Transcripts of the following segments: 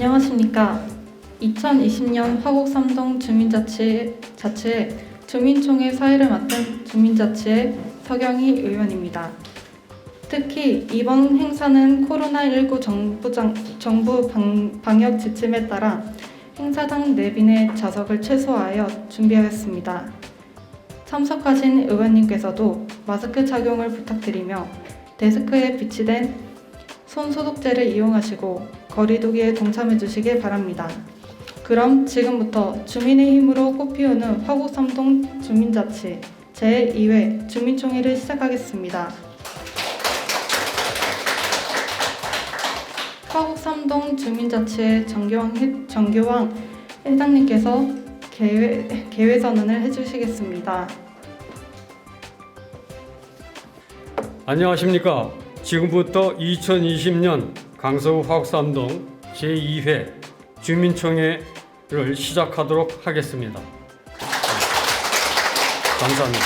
안녕하십니까. 2020년 화곡 3동 주민자치회 주민총회 사회를 맡은 주민자치회 서경희 의원입니다. 특히 이번 행사는 코로나19 정부 방역 지침에 따라 행사장 내빈의 좌석을 최소화하여 준비하였습니다. 참석하신 의원님께서도 마스크 착용을 부탁드리며 데스크에 비치된 손소독제를 이용하시고 거리두기에 동참해 주시길 바랍니다. 그럼 지금부터 주민의 힘으로 꽃피우는 화곡 3동 주민자치 제2회 주민총회를 시작하겠습니다. 화곡 3동 주민자치회 정교왕 회장님께서 개회 선언을 해주시겠습니다. 안녕하십니까. 지금부터 2020년 강서구 화곡 3동 제2회 주민총회를 시작하도록 하겠습니다. 감사합니다.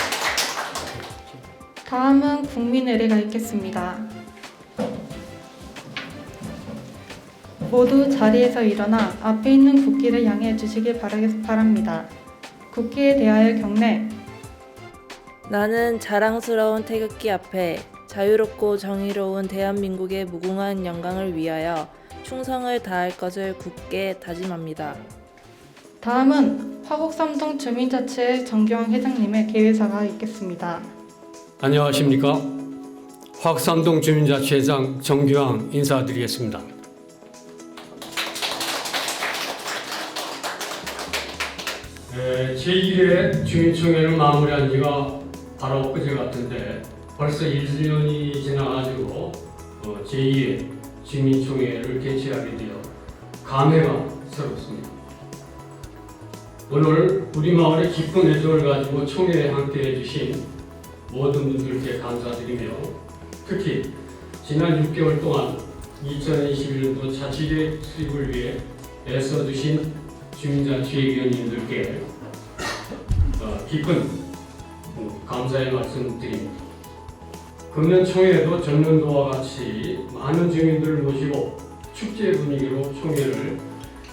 다음은 국민의례가 있겠습니다. 모두 자리에서 일어나 앞에 있는 국기를 향해 주시길 바랍니다. 국기에 대하여 경례. 나는 자랑스러운 태극기 앞에 자유롭고 정의로운 대한민국의 무궁한 영광을 위하여 충성을 다할 것을 굳게 다짐합니다. 다음은 화곡 3동 주민자치회 정교왕 회장님의 개회사가 있겠습니다. 안녕하십니까. 화곡 3동 주민자치회장 정교왕 인사드리겠습니다. 제1회 주민총회를 마무리한 지가 바로 엊그제 같은데 벌써 1년이 지나가지고 제2회 주민총회를 개최하게 되어 감회가 새롭습니다. 오늘 우리 마을의 기쁜 애정을 가지고 총회에 함께해 주신 모든 분들께 감사드리며 특히 지난 6개월 동안 2021년도 자치계획 수립을 위해 애써주신 주민자치회위원님들께 깊은 감사의 말씀드립니다. 금년 총회에도 전년도와 같이 많은 주민들을 모시고 축제 분위기로 총회를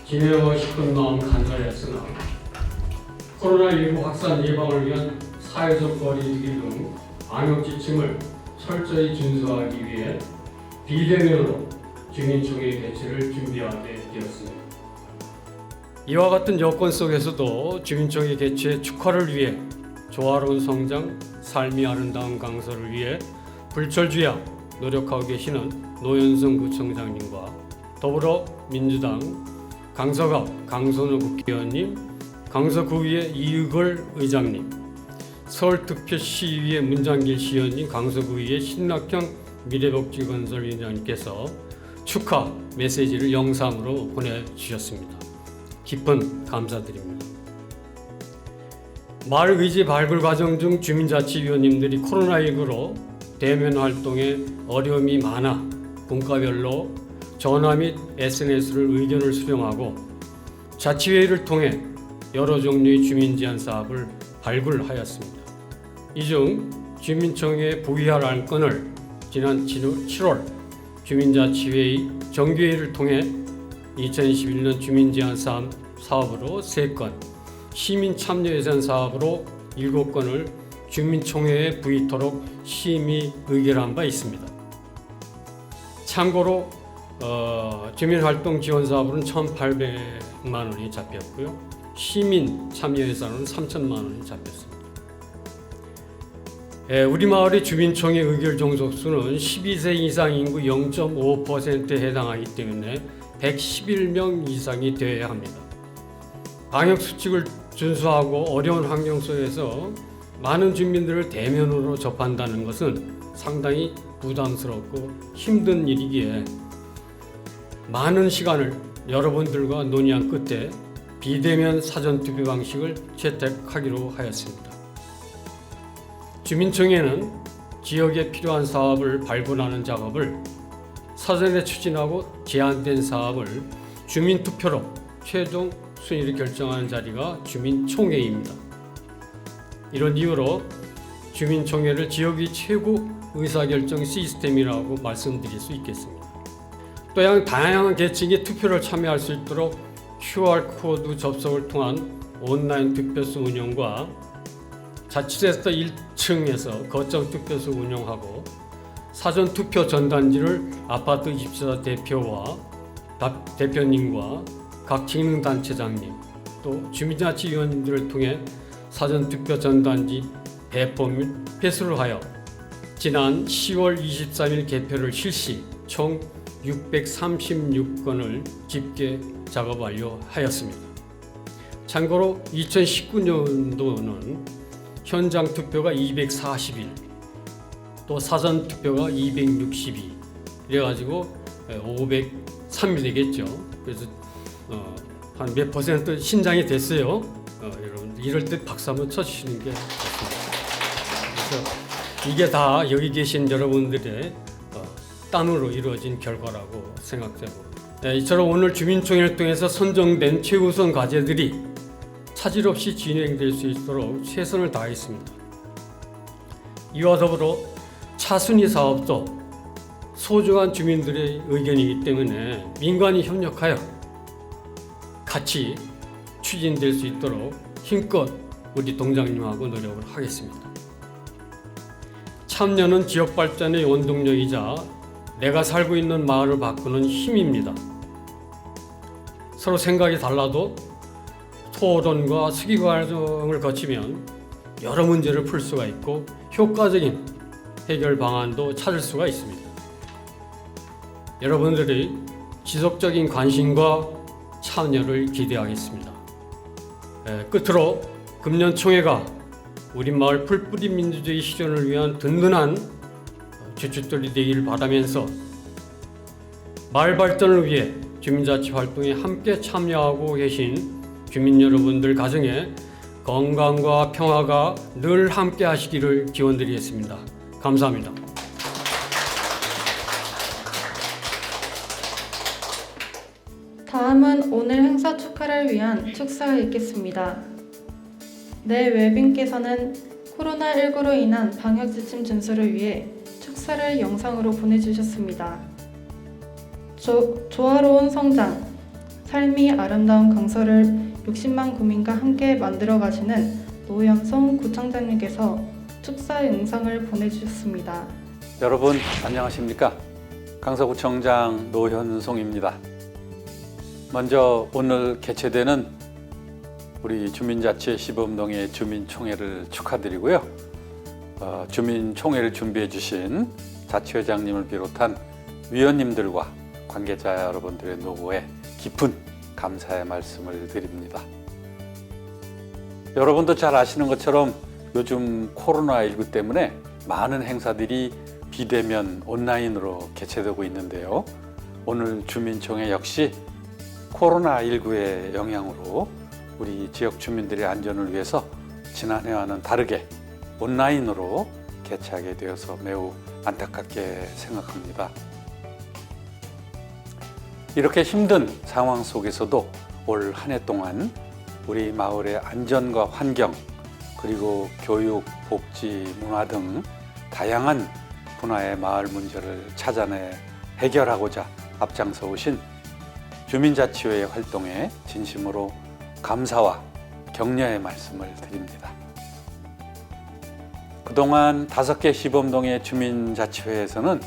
진행하고 싶은 마음 간절했으나 코로나19 확산 예방을 위한 사회적 거리두기 등 방역 지침을 철저히 준수하기 위해 비대면으로 주민총회 개최를 준비하게 되었습니다. 이와 같은 여건 속에서도 주민총회 개최 축하를 위해 조화로운 성장, 삶이 아름다운 강서를 위해 불철주야 노력하고 계시는 노현성 구청장님과 더불어 민주당 강서갑 강선우 국회의원님, 강서구의회 이의걸 의장님, 서울특별시의회 문장길 시의원님, 강서구의회 신낙현 미래복지건설위원장님께서 축하 메시지를 영상으로 보내주셨습니다. 깊은 감사드립니다. 마을 의제 발굴 과정 중 주민자치위원님들이 코로나19로 대면 활동에 어려움이 많아 분과별로 전화 및 SNS를 의견을 수렴하고 자치회의를 통해 여러 종류의 주민제안 사업을 발굴하였습니다. 이 중 주민청회에 부의할 안건을 지난 7월 주민자치회의 정기회의를 통해 2021년 주민제안 사업으로 3건, 시민참여예산 사업으로 7건을 주민총회에 부의토록 심의 의결한 바 있습니다. 참고로 주민활동 지원 사업으로는 1,800만 원이 잡혔고요. 시민참여예산으로는 3천만 원이 잡혔습니다. 우리 마을의 주민총회 의결 종속수는 12세 이상 인구 0.5%에 해당하기 때문에 111명 이상이 되어야 합니다. 방역수칙을 준수하고 어려운 환경 속에서 많은 주민들을 대면으로 접한다는 것은 상당히 부담스럽고 힘든 일이기에 많은 시간을 여러분들과 논의한 끝에 비대면 사전투표 방식을 채택하기로 하였습니다. 주민청회는 지역에 필요한 사업을 발굴하는 작업을 사전에 추진하고 제안된 사업을 주민투표로 최종 순위를 결정하는 자리가 주민총회입니다. 이런 이유로 주민총회를 지역의 최고 의사결정 시스템이라고 말씀드릴 수 있겠습니다. 또한 다양한 계층이 투표를 참여할 수 있도록 QR코드 접속을 통한 온라인 투표소 운영과 자치제도 1층에서 거점 투표소 운영하고 사전 투표 전단지를 아파트 입주자 대표와 대표님과 각 기능단체장님 또 주민자치위원들을 통해 사전 투표 전단지 배포 및 회수를 하여 지난 10월 23일 개표를 실시 총 636건을 집계 작업 완료하였습니다. 참고로 2019년도는 현장 투표가 241, 또 사전 투표가 262, 이래가지고 503이 되겠죠. 그래서 한 몇 퍼센트 신장이 됐어요. 여러분 이럴 때 박수 한번 쳐주시는 게 좋습니다. 그래서 이게 다 여기 계신 여러분들의 땀으로 이루어진 결과라고 생각되고, 이처럼 오늘 주민총회를 통해서 선정된 최우선 과제들이 차질 없이 진행될 수 있도록 최선을 다했습니다. 이와 더불어 차순위 사업도 소중한 주민들의 의견이기 때문에 민관이 협력하여 같이 추진될 수 있도록 힘껏 우리 동장님하고 노력을 하겠습니다. 참여는 지역 발전의 원동력이자 내가 살고 있는 마을을 바꾸는 힘입니다. 서로 생각이 달라도 토론과 수기 과정을 거치면 여러 문제를 풀 수가 있고 효과적인 해결 방안도 찾을 수가 있습니다. 여러분들의 지속적인 관심과 참여를 기대하겠습니다. 끝으로 금년 총회가 우리 마을 풀뿌리 민주주의 실현을 위한 든든한 주춧돌이 되기를 바라면서 마을 발전을 위해 주민자치 활동에 함께 참여하고 계신 주민 여러분들 가정에 건강과 평화가 늘 함께 하시기를 기원드리겠습니다. 감사합니다. 다음은 오늘 행사 축하를 위한 축사가 있겠습니다. 네 외빈께서는 코로나19로 인한 방역 지침 준수를 위해 축사를 영상으로 보내주셨습니다. 조화로운 성장, 삶이 아름다운 강서를 60만 구민과 함께 만들어 가시는 노현송 구청장님께서 축사 영상을 보내주셨습니다. 여러분 안녕하십니까? 강서구청장 노현송입니다. 먼저 오늘 개최되는 우리 주민자치 시범동의 주민총회를 축하드리고요. 주민총회를 준비해 주신 자치회장님을 비롯한 위원님들과 관계자 여러분들의 노고에 깊은 감사의 말씀을 드립니다. 여러분도 잘 아시는 것처럼 요즘 코로나19 때문에 많은 행사들이 비대면 온라인으로 개최되고 있는데요. 오늘 주민총회 역시 코로나19의 영향으로 우리 지역 주민들의 안전을 위해서 지난해와는 다르게 온라인으로 개최하게 되어서 매우 안타깝게 생각합니다. 이렇게 힘든 상황 속에서도 올 한 해 동안 우리 마을의 안전과 환경, 그리고 교육, 복지, 문화 등 다양한 분야의 마을 문제를 찾아내 해결하고자 앞장서 오신 주민자치회의 활동에 진심으로 감사와 격려의 말씀을 드립니다. 그동안 5개 시범동의 주민자치회에서는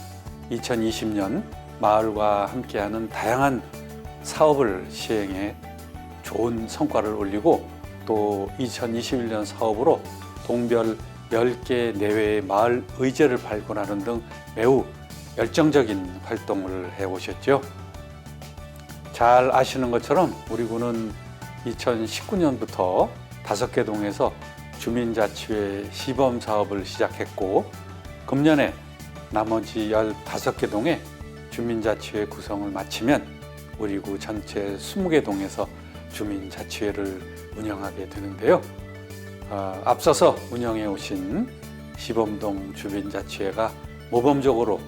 2020년 마을과 함께하는 다양한 사업을 시행해 좋은 성과를 올리고 또 2021년 사업으로 동별 10개 내외의 마을 의제를 발굴하는 등 매우 열정적인 활동을 해오셨죠. 잘 아시는 것처럼 우리 구는 2019년부터 5개 동에서 주민자치회 시범 사업을 시작했고 금년에 나머지 15개 동에 주민자치회 구성을 마치면 우리 구 전체 20개 동에서 주민자치회를 운영하게 되는데요. 앞서서 운영해 오신 시범동 주민자치회가 모범적으로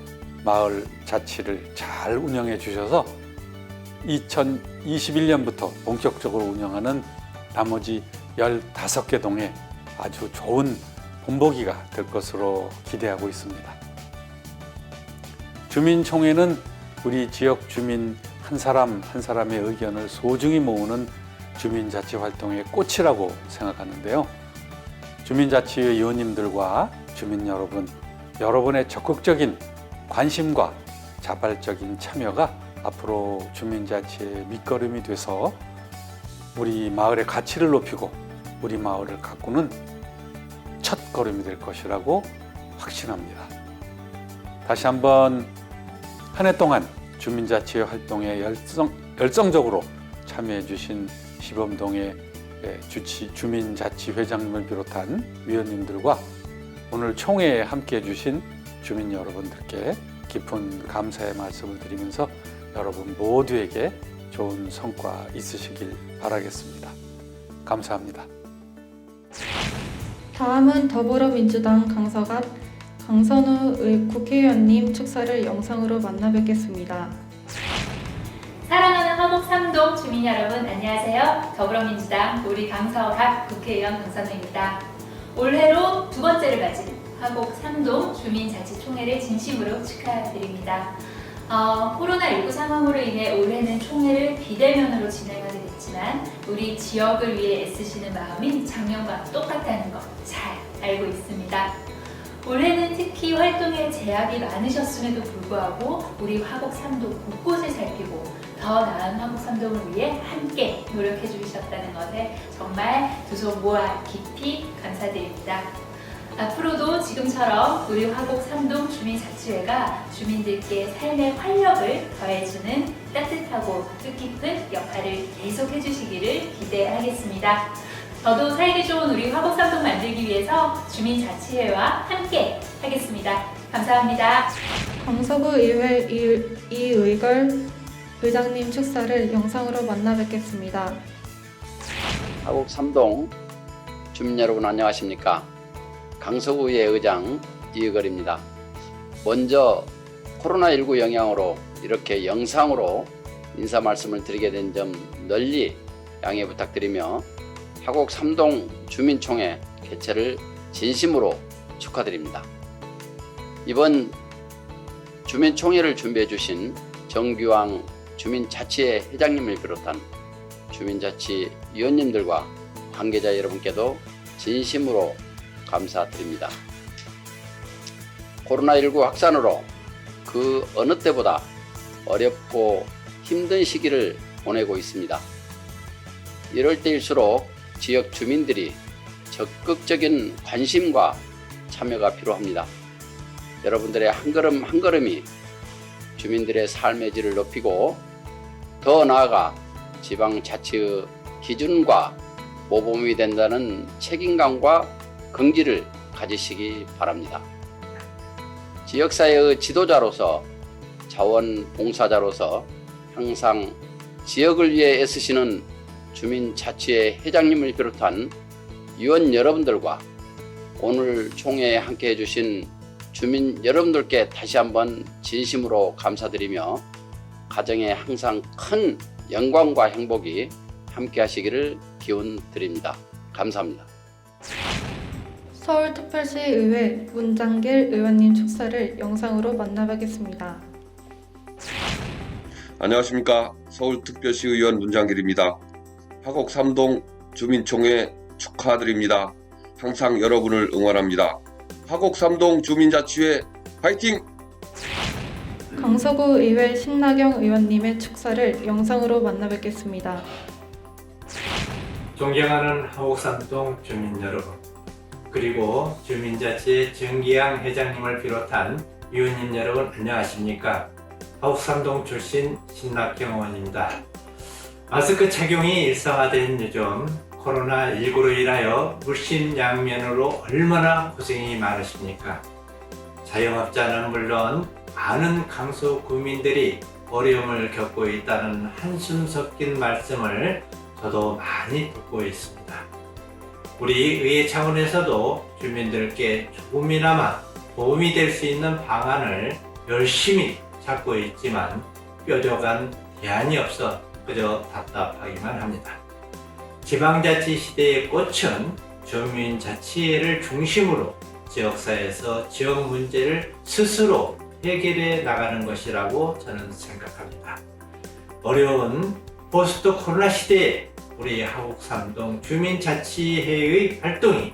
마을 자치를 잘 운영해 주셔서 2021년부터 본격적으로 운영하는 나머지 15개 동에 아주 좋은 본보기가 될 것으로 기대하고 있습니다. 주민총회는 우리 지역 주민 한 사람 한 사람의 의견을 소중히 모으는 주민자치 활동의 꽃이라고 생각하는데요. 주민자치회 의원님들과 주민 여러분, 여러분의 적극적인 관심과 자발적인 참여가 앞으로 주민자치의 밑거름이 돼서 우리 마을의 가치를 높이고 우리 마을을 가꾸는 첫걸음이 될 것이라고 확신합니다. 다시 한번 한 해 동안 주민자치회 활동에 열성적으로 참여해 주신 시범동의 주민자치회장님을 비롯한 위원님들과 오늘 총회에 함께해 주신 주민 여러분들께 깊은 감사의 말씀을 드리면서 여러분 모두에게 좋은 성과 있으시길 바라겠습니다. 감사합니다. 다음은 더불어민주당 강선우 국회의원님 축사를 영상으로 만나 뵙겠습니다. 사랑하는 화곡 3동 주민 여러분 안녕하세요. 더불어민주당 우리 강서갑 국회의원 강선우입니다. 올해로 두 번째를 맞은 화곡 3동 주민자치총회를 진심으로 축하드립니다. 코로나19 상황으로 인해 올해는 총회를 비대면으로 진행하게 됐지만 우리 지역을 위해 애쓰시는 마음이 작년과 똑같다는 거 잘 알고 있습니다. 올해는 특히 활동에 제약이 많으셨음에도 불구하고 우리 화곡 3동 곳곳을 살피고 더 나은 화곡 3동을 위해 함께 노력해 주셨다는 것에 정말 두 손 모아 깊이 감사드립니다. 앞으로도 지금처럼 우리 화곡 3동 주민자치회가 주민들께 삶의 활력을 더해주는 따뜻하고 뜻깊은 역할을 계속해 주시기를 기대하겠습니다. 저도 살기 좋은 우리 화곡 3동 만들기 위해서 주민자치회와 함께 하겠습니다. 감사합니다. 강서구 의회 이의걸 의장님 축사를 영상으로 만나 뵙겠습니다. 화곡 3동 주민 여러분 안녕하십니까? 강서구의 의장 이의걸입니다. 먼저 코로나19 영향으로 이렇게 영상으로 인사 말씀을 드리게 된 점 널리 양해 부탁드리며 화곡 3동 주민총회 개최를 진심으로 축하드립니다. 이번 주민총회를 준비해 주신 정규왕 주민자치회 회장님을 비롯한 주민자치위원님들과 관계자 여러분께도 진심으로 감사드립니다. 코로나19 확산으로 그 어느 때보다 어렵고 힘든 시기를 보내고 있습니다. 이럴 때일수록 지역 주민들이 적극적인 관심과 참여가 필요합니다. 여러분들의 한 걸음 한 걸음이 주민들의 삶의 질을 높이고 더 나아가 지방자치의 기준과 모범이 된다는 책임감과 긍지를 가지시기 바랍니다. 지역사회의 지도자로서 자원봉사자로서 항상 지역을 위해 애쓰시는 주민자치회 회장님을 비롯한 위원 여러분들과 오늘 총회에 함께해 주신 주민 여러분들께 다시 한번 진심으로 감사드리며 가정에 항상 큰 영광과 행복이 함께 하시기를 기원 드립니다. 감사합니다. 서울특별시의회 문장길 의원님 축사를 영상으로 만나 뵙겠습니다. 안녕하십니까. 서울특별시 의원 문장길입니다. 화곡 3동 주민총회 축하드립니다. 항상 여러분을 응원합니다. 화곡 3동 주민자치회 파이팅! 강서구 의회 신나경 의원님의 축사를 영상으로 만나 뵙겠습니다. 존경하는 화곡 3동 주민 여러분, 그리고 주민자치회 정기양 회장님을 비롯한 위원님 여러분 안녕하십니까? 화곡 3동 출신 신낙경 의원입니다. 마스크 착용이 일상화된 요즘 코로나19로 인하여 물심양면으로 얼마나 고생이 많으십니까? 자영업자는 물론 많은 강서 구민들이 어려움을 겪고 있다는 한숨 섞인 말씀을 저도 많이 듣고 있습니다. 우리 의회 차원에서도 주민들께 조금이나마 도움이 될 수 있는 방안을 열심히 찾고 있지만 뾰족한 대안이 없어 그저 답답하기만 합니다. 지방자치 시대의 꽃은 주민자치회를 중심으로 지역사회에서 지역 문제를 스스로 해결해 나가는 것이라고 저는 생각합니다. 어려운 포스트 코로나 시대에 우리 하곡삼동 주민자치회의 활동이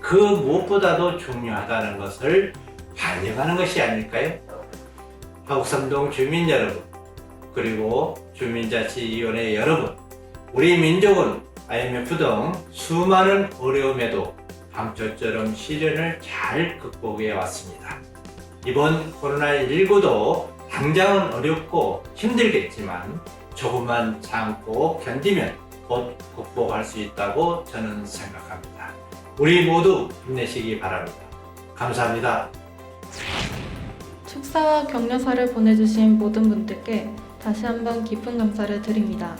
그 무엇보다도 중요하다는 것을 반영하는 것이 아닐까요? 하곡삼동 주민 여러분, 그리고 주민자치위원회 여러분, 우리 민족은 IMF 등 수많은 어려움에도 방초처럼 시련을 잘 극복해 왔습니다. 이번 코로나19도 당장은 어렵고 힘들겠지만 조금만 참고 견디면 곧 극복할 수 있다고 저는 생각합니다. 우리 모두 힘내시기 바랍니다. 감사합니다. 축사와 격려사를 보내주신 모든 분들께 다시 한번 깊은 감사를 드립니다.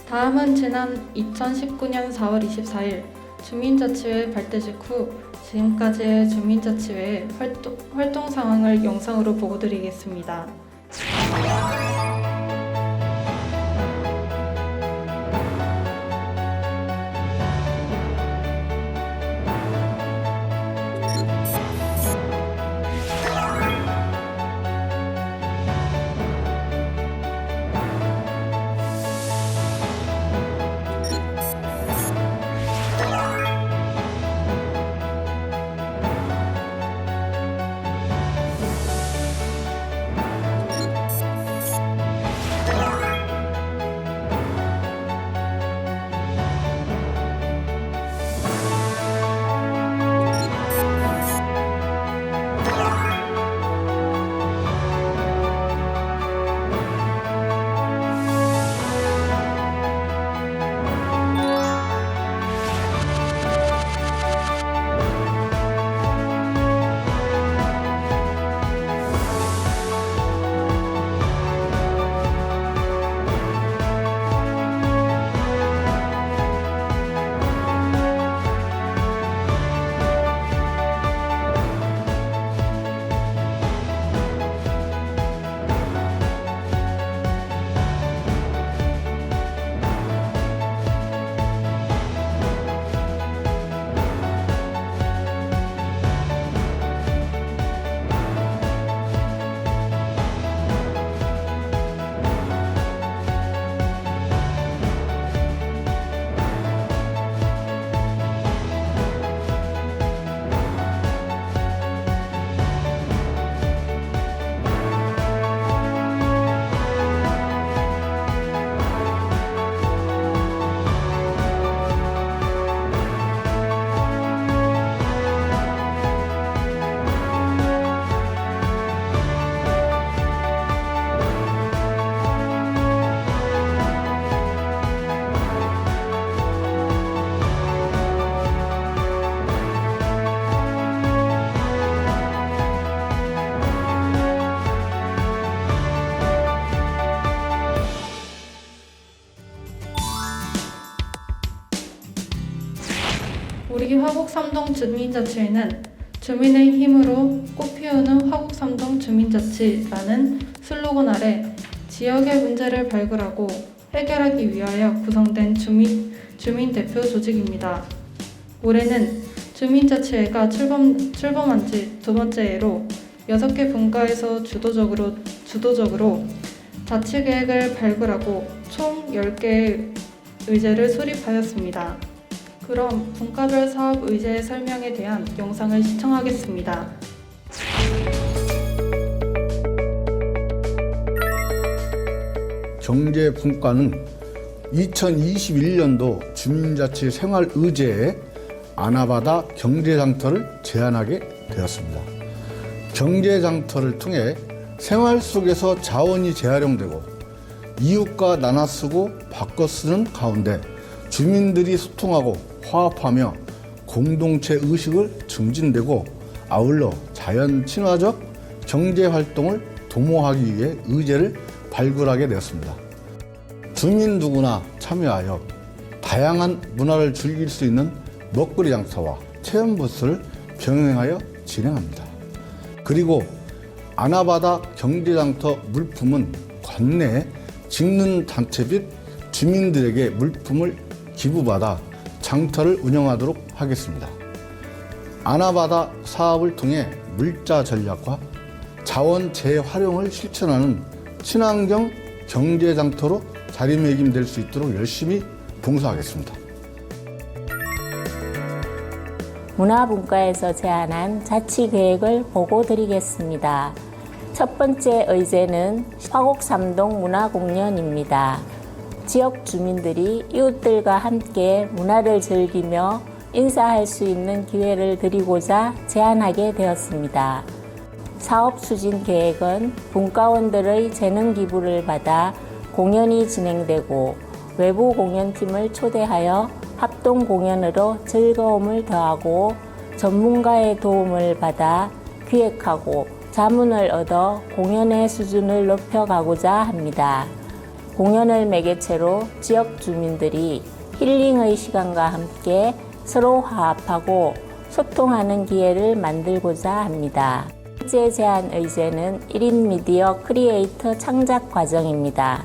다음은 지난 2019년 4월 24일 주민자치회 발대식 후 지금까지의 주민자치회의 활동 상황을 영상으로 보고드리겠습니다. 우리 화곡삼동 주민자치회는 주민의 힘으로 꽃피우는 화곡삼동 주민자치라는 슬로건 아래 지역의 문제를 발굴하고 해결하기 위하여 구성된 주민 대표 조직입니다. 올해는 주민자치회가 출범한 지 2번째 해로 6개 분과에서 주도적으로 자치계획을 발굴하고 총 10개의 의제를 수립하였습니다. 그럼 분과별 사업 의제 설명에 대한 영상을 시청하겠습니다. 경제 분과는 2021년도 주민자치 생활 의제에 아나바다 경제장터를 제안하게 되었습니다. 경제장터를 통해 생활 속에서 자원이 재활용되고 이웃과 나눠 쓰고 바꿔 쓰는 가운데 주민들이 소통하고 화합하며 공동체 의식을 증진되고 아울러 자연 친화적 경제 활동을 도모하기 위해 의제를 발굴하게 되었습니다. 주민 누구나 참여하여 다양한 문화를 즐길 수 있는 먹거리 장터와 체험 부스를 병행하여 진행합니다. 그리고 아나바다 경제장터 물품은 관내 직능 단체 및 주민들에게 물품을 기부받아 장터를 운영하도록 하겠습니다. 아나바다 사업을 통해 물자 전략과 자원 재활용을 실천하는 친환경 경제 장터로 자리매김될 수 있도록 열심히 봉사하겠습니다. 문화분과에서 제안한 자치계획을 보고드리겠습니다. 첫 번째 의제는 화곡 3동 문화공연입니다. 지역 주민들이 이웃들과 함께 문화를 즐기며 인사할 수 있는 기회를 드리고자 제안하게 되었습니다. 사업 추진 계획은 분과원들의 재능 기부를 받아 공연이 진행되고 외부 공연팀을 초대하여 합동 공연으로 즐거움을 더하고 전문가의 도움을 받아 기획하고 자문을 얻어 공연의 수준을 높여가고자 합니다. 공연을 매개체로 지역 주민들이 힐링의 시간과 함께 서로 화합하고 소통하는 기회를 만들고자 합니다. 번째 제안 의제는 1인 미디어 크리에이터 창작 과정입니다.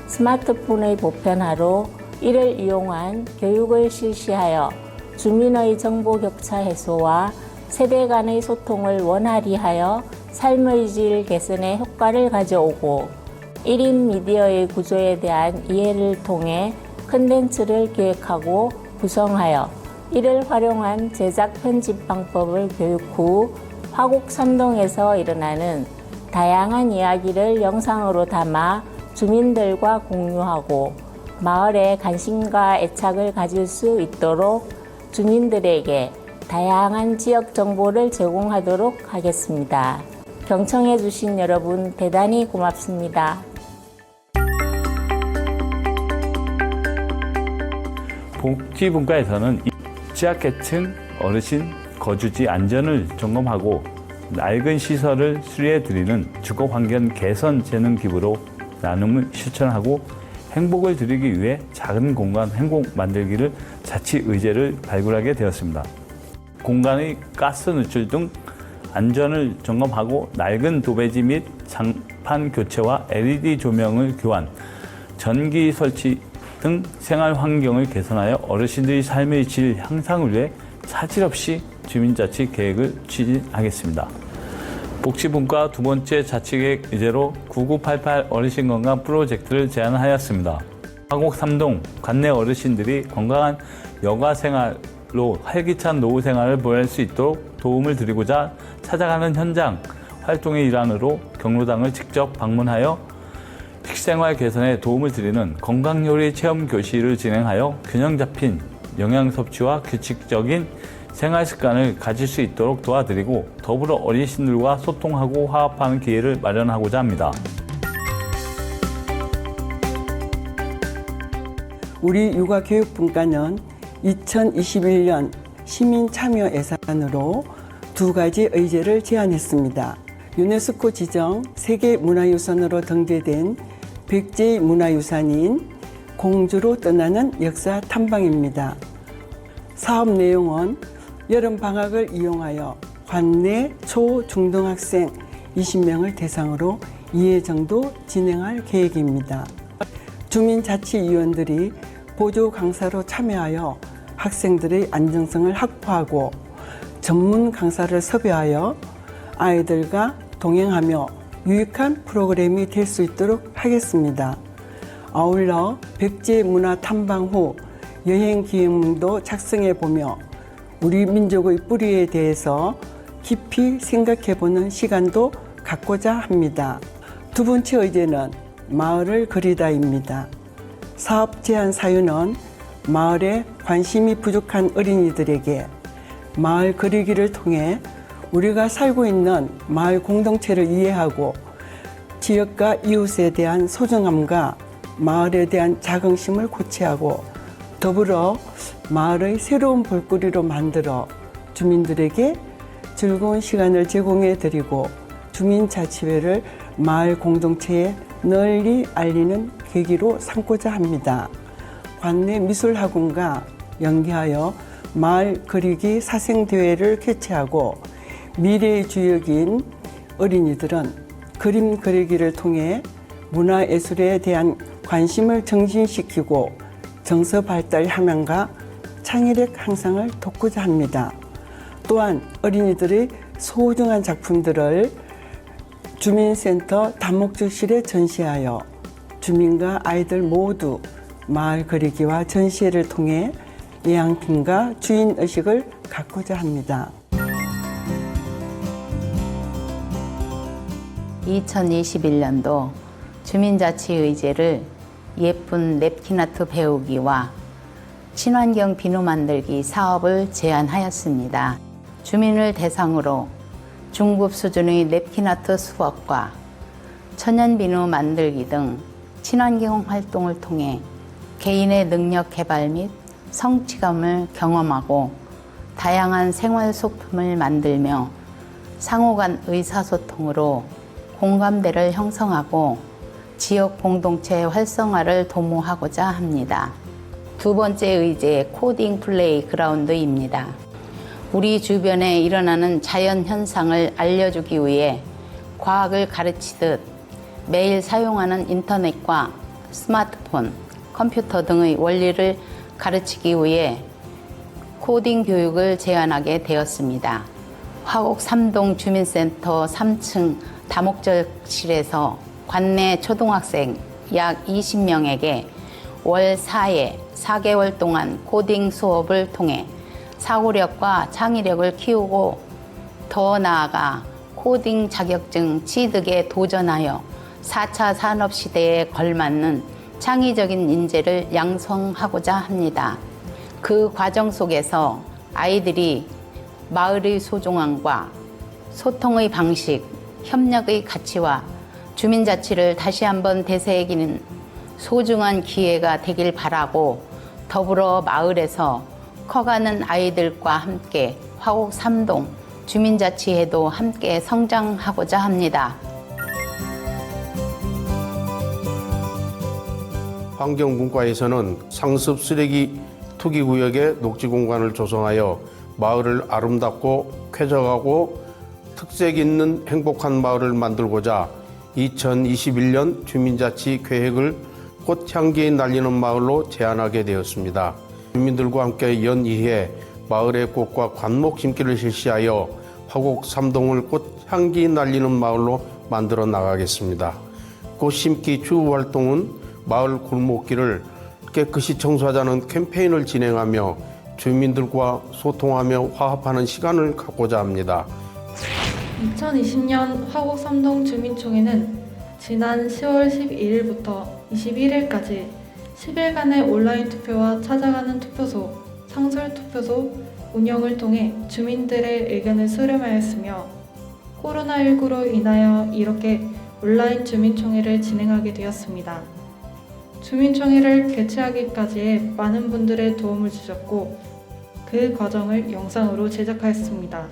스마트폰의 보편화로 이를 이용한 교육을 실시하여 주민의 정보 격차 해소와 세대 간의 소통을 원활히 하여 삶의 질 개선에 효과를 가져오고 1인 미디어의 구조에 대한 이해를 통해 콘텐츠를 기획하고 구성하여 이를 활용한 제작 편집 방법을 교육 후 화곡 3동에서 일어나는 다양한 이야기를 영상으로 담아 주민들과 공유하고 마을에 관심과 애착을 가질 수 있도록 주민들에게 다양한 지역 정보를 제공하도록 하겠습니다. 경청해 주신 여러분 대단히 고맙습니다. 복지분과에서는 취약계층 어르신 거주지 안전을 점검하고 낡은 시설을 수리해드리는 주거환경 개선 재능 기부로 나눔을 실천하고 행복을 드리기 위해 작은 공간 행복 만들기를 자치 의제를 발굴하게 되었습니다. 공간의 가스 누출 등 안전을 점검하고 낡은 도배지 및 장판 교체와 LED 조명을 교환, 전기 설치 등 생활 환경을 개선하여 어르신들의 삶의 질 향상을 위해 차질 없이 주민자치 계획을 추진하겠습니다. 복지분과 두 번째 자치계획 의제로 9988 어르신 건강 프로젝트를 제안하였습니다. 화곡 3동 관내 어르신들이 건강한 여가 생활로 활기찬 노후 생활을 보낼 수 있도록 도움을 드리고자 찾아가는 현장 활동의 일환으로 경로당을 직접 방문하여 식생활 개선에 도움을 드리는 건강요리 체험 교실을 진행하여 균형 잡힌 영양 섭취와 규칙적인 생활 습관을 가질 수 있도록 도와드리고 더불어 어르신들과 소통하고 화합하는 기회를 마련하고자 합니다. 우리 육아교육분과는 2021년 시민참여 예산으로 두 가지 의제를 제안했습니다. 유네스코 지정 세계문화유산으로 등재된 백제의 문화유산인 공주로 떠나는 역사 탐방입니다. 사업 내용은 여름방학을 이용하여 관내 초, 중등학생 20명을 대상으로 2회 정도 진행할 계획입니다. 주민자치위원들이 보조 강사로 참여하여 학생들의 안정성을 확보하고 전문 강사를 섭외하여 아이들과 동행하며 유익한 프로그램이 될 수 있도록 하겠습니다. 아울러 백제 문화 탐방 후 여행 기획문도 작성해보며 우리 민족의 뿌리에 대해서 깊이 생각해보는 시간도 갖고자 합니다. 두 번째 의제는 마을을 그리다입니다. 사업 제안 사유는 마을에 관심이 부족한 어린이들에게 마을 그리기를 통해 우리가 살고 있는 마을 공동체를 이해하고 지역과 이웃에 대한 소중함과 마을에 대한 자긍심을 고취하고 더불어 마을의 새로운 볼거리로 만들어 주민들에게 즐거운 시간을 제공해 드리고 주민자치회를 마을 공동체에 널리 알리는 계기로 삼고자 합니다. 관내 미술학원과 연계하여 마을 그리기 사생대회를 개최하고 미래의 주역인 어린이들은 그림 그리기를 통해 문화예술에 대한 관심을 정진시키고 정서 발달 향상과 창의력 향상을 돕고자 합니다. 또한 어린이들의 소중한 작품들을 주민센터 다목적실에 전시하여 주민과 아이들 모두 마을 그리기와 전시회를 통해 예양팀과 주인의식을 갖고자 합니다. 2021년도 주민자치의제를 예쁜 냅킨아트 배우기와 친환경 비누 만들기 사업을 제안하였습니다. 주민을 대상으로 중급 수준의 냅킨아트 수업과 천연 비누 만들기 등 친환경 활동을 통해 개인의 능력 개발 및 성취감을 경험하고 다양한 생활 소품을 만들며 상호 간 의사소통으로 공감대를 형성하고 지역 공동체 활성화를 도모하고자 합니다. 두 번째 의제 코딩 플레이그라운드입니다. 우리 주변에 일어나는 자연 현상을 알려주기 위해 과학을 가르치듯 매일 사용하는 인터넷과 스마트폰, 컴퓨터 등의 원리를 가르치기 위해 코딩 교육을 제안하게 되었습니다. 화곡 3동 주민센터 3층 다목적실에서 관내 초등학생 약 20명에게 월 4회 4개월 동안 코딩 수업을 통해 사고력과 창의력을 키우고 더 나아가 코딩 자격증 취득에 도전하여 4차 산업시대에 걸맞는 창의적인 인재를 양성하고자 합니다. 그 과정 속에서 아이들이 마을의 소중함과 소통의 방식, 협력의 가치와 주민자치를 다시 한번 되새기는 소중한 기회가 되길 바라고 더불어 마을에서 커가는 아이들과 함께 화곡 3동 주민자치회도 함께 성장하고자 합니다. 환경분과에서는 상습 쓰레기 투기구역에 녹지공간을 조성하여 마을을 아름답고 쾌적하고 특색 있는 행복한 마을을 만들고자 2021년 주민자치 계획을 꽃향기 날리는 마을로 제안하게 되었습니다. 주민들과 함께 연이해 마을의 꽃과 관목 심기를 실시하여 화곡 3동을 꽃향기 날리는 마을로 만들어 나가겠습니다. 꽃 심기 주우 활동은 마을 골목길을 깨끗이 청소하자는 캠페인을 진행하며 주민들과 소통하며 화합하는 시간을 갖고자 합니다. 2020년 화곡 3동 주민총회는 지난 10월 12일부터 21일까지 10일간의 온라인 투표와 찾아가는 투표소, 상설 투표소 운영을 통해 주민들의 의견을 수렴하였으며 코로나19로 인하여 이렇게 온라인 주민총회를 진행하게 되었습니다. 주민총회를 개최하기까지에 많은 분들의 도움을 주셨고 그 과정을 영상으로 제작하였습니다.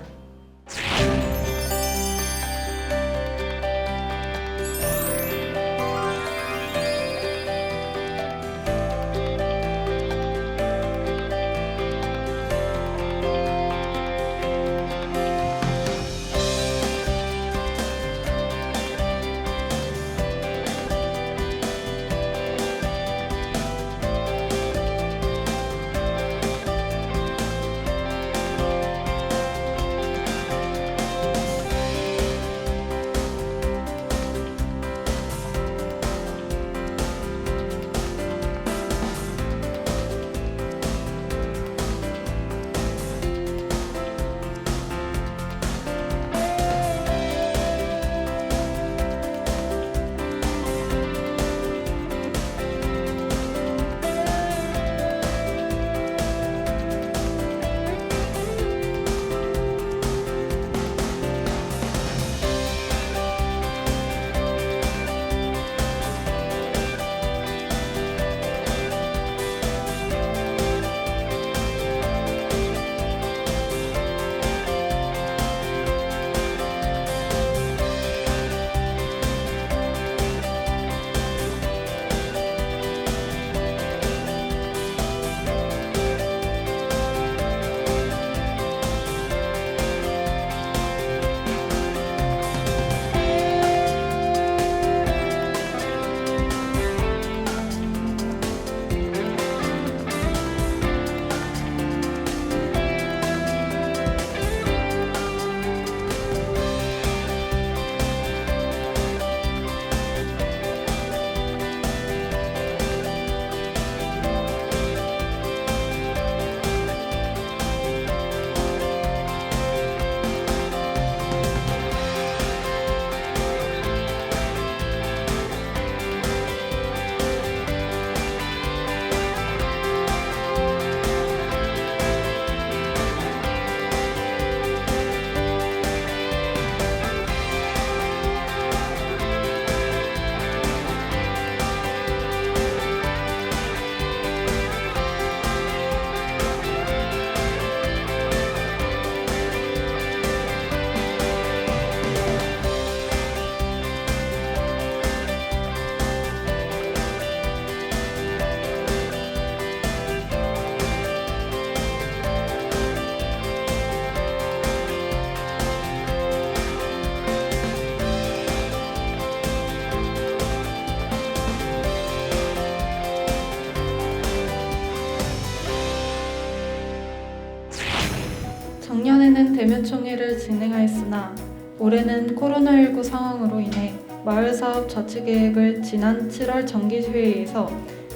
대면총회를 진행하였으나 올해는 코로나19 상황으로 인해 마을사업 자치계획을 지난 7월 정기회의에서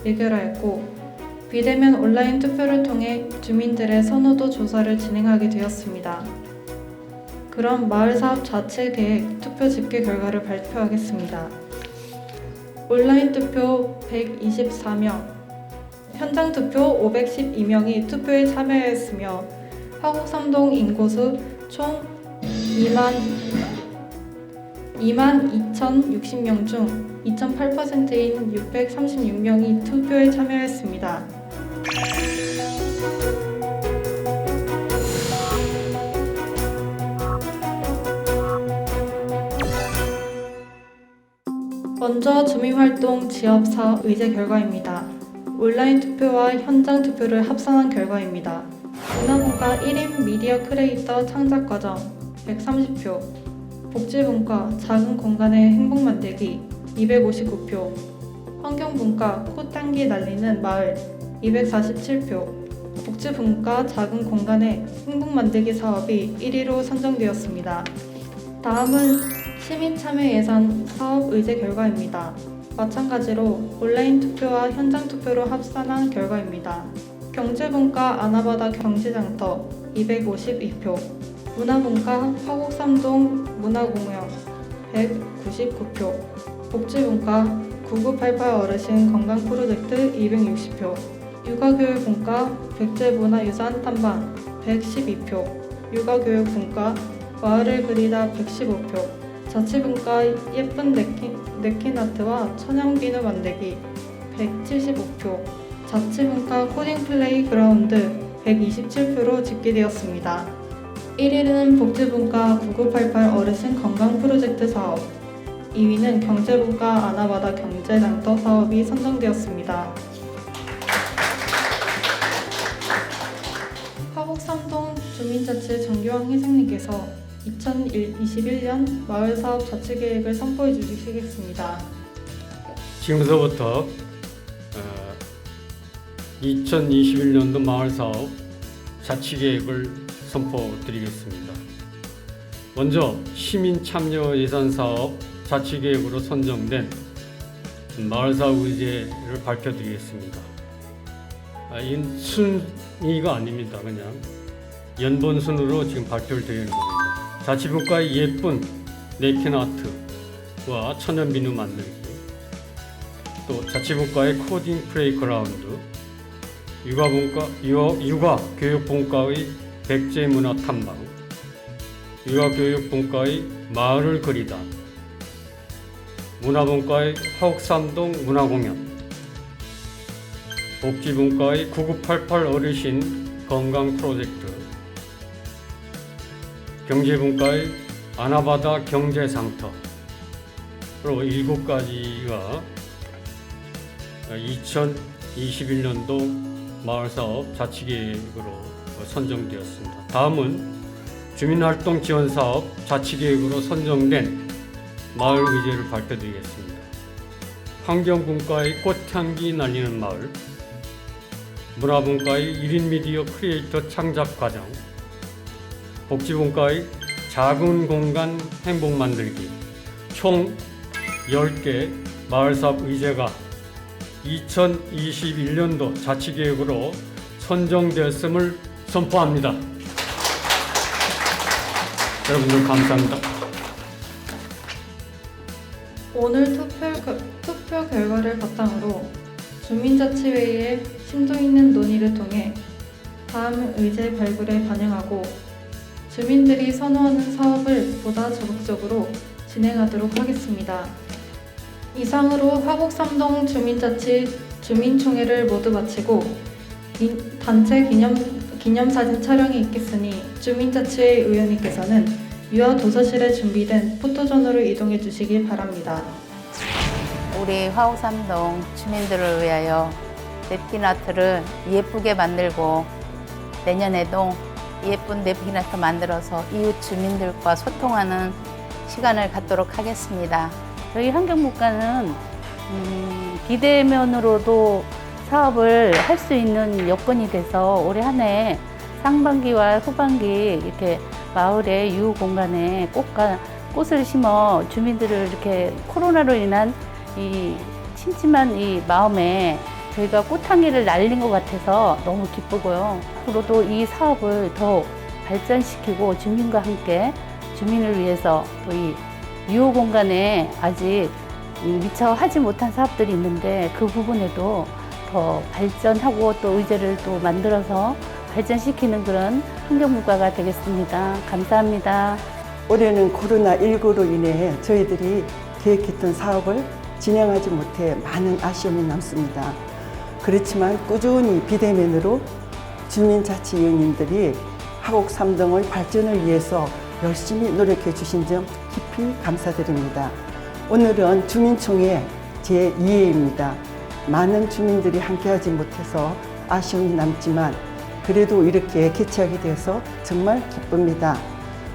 의결하였고 비대면 온라인 투표를 통해 주민들의 선호도 조사를 진행하게 되었습니다. 그럼 마을사업 자치계획 투표 집계 결과를 발표하겠습니다. 온라인 투표 124명, 현장 투표 512명이 투표에 참여하였으며 화곡삼동 인구수 총 22,060명 중 2.8%인 636명이 투표에 참여했습니다. 먼저 주민활동 지역사업 의제 결과입니다. 온라인 투표와 현장 투표를 합산한 결과입니다. 문화분과 1인 미디어 크리에이터 창작과정 130표, 복지분과 작은 공간의 행복 만들기 259표, 환경분과 꽃향기 날리는 마을 247표, 복지분과 작은 공간의 행복 만들기 사업이 1위로 선정되었습니다. 다음은 시민참여 예산 사업 의제 결과입니다. 마찬가지로 온라인 투표와 현장 투표로 합산한 결과입니다. 경제분과 아나바다 경제장터 252표, 문화분과 화곡삼동 문화공연 199표, 복지분과 9988 어르신 건강 프로젝트 260표, 육아교육분과 백제문화유산 탐방 112표, 육아교육분과 마을을 그리다 115표, 자치분과 예쁜 냅킨아트와 천연비누 만들기 175표, 자치분과 코딩 플레이그라운드 127표로 집계되었습니다. 1위는 복지분과 9988 어르신 건강 프로젝트 사업, 2위는 경제분과 아나바다 경제장터 사업이 선정되었습니다. 화곡삼동 주민자치 정규환 회장님께서 2021년 마을사업 자치계획을 선포해 주시겠습니다. 지금서부터 2021년도 마을사업 자치계획을 선포드리겠습니다. 먼저 시민참여 예산사업 자치계획으로 선정된 마을사업 의제를 발표드리겠습니다. 이 순위가 아닙니다. 그냥 연본순으로 지금 발표를 되는 겁니다. 자치분과의 예쁜 냅킨아트와 천연비누 만들기, 또 자치분과의 코딩 플레이그라운드, 육아교육분과의 백제문화 탐방, 육아교육분과의 마을을 그리다, 문화분과의 화곡삼동 문화공연, 복지분과의 9988 어르신 건강 프로젝트, 경제분과의 아나바다 경제장터, 그리고 7가지가 2021년도 마을사업 자치계획으로 선정되었습니다. 다음은 주민활동 지원사업 자치계획으로 선정된 마을 의제를 발표드리겠습니다. 환경분과의 꽃향기 날리는 마을, 문화분과의 1인 미디어 크리에이터 창작과정, 복지분과의 작은 공간 행복 만들기, 총 10개 마을사업 의제가 2021년도 자치계획으로 선정되었음을 선포합니다. 여러분들 감사합니다. 오늘 투표 결과를 바탕으로 주민자치회의의 심도 있는 논의를 통해 다음 의제 발굴에 반영하고 주민들이 선호하는 사업을 보다 적극적으로 진행하도록 하겠습니다. 이상으로 화곡삼동 주민자치 주민총회를 모두 마치고 단체 기념사진 촬영이 있겠으니 주민자치회 의원님께서는 유아 도서실에 준비된 포토존으로 이동해 주시기 바랍니다. 우리 화곡삼동 주민들을 위하여 냅킨아트를 예쁘게 만들고 내년에도 예쁜 냅킨아트 만들어서 이웃 주민들과 소통하는 시간을 갖도록 하겠습니다. 저희 환경분과는 비대면으로도 사업을 할 수 있는 여건이 돼서 올해 한 해 상반기와 후반기 이렇게 마을의 유휴 공간에 꽃을 심어 주민들을 이렇게 코로나로 인한 이 침침한 이 마음에 저희가 꽃향기를 날린 것 같아서 너무 기쁘고요. 앞으로도 이 사업을 더 발전시키고 주민과 함께 주민을 위해서 또 이 유휴 공간에 아직 미처 하지 못한 사업들이 있는데 그 부분에도 더 발전하고 또 의제를 또 만들어서 발전시키는 그런 환경문화가 되겠습니다. 감사합니다. 올해는 코로나19로 인해 저희들이 계획했던 사업을 진행하지 못해 많은 아쉬움이 남습니다. 그렇지만 꾸준히 비대면으로 주민자치위원님들이 하곡 삼동의 발전을 위해서 열심히 노력해 주신 점 깊이 감사드립니다. 오늘은 주민총회 제2회입니다. 많은 주민들이 함께하지 못해서 아쉬움이 남지만 그래도 이렇게 개최하게 돼서 정말 기쁩니다.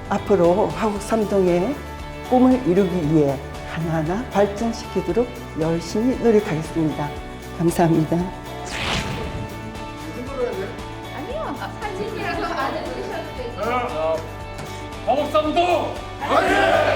앞으로 하곡 삼동의 꿈을 이루기 위해 하나하나 발전시키도록 열심히 노력하겠습니다. 감사합니다. 아니요, 사진이라도 안 해주셔도 되고. 하곡 삼동! 화이팅!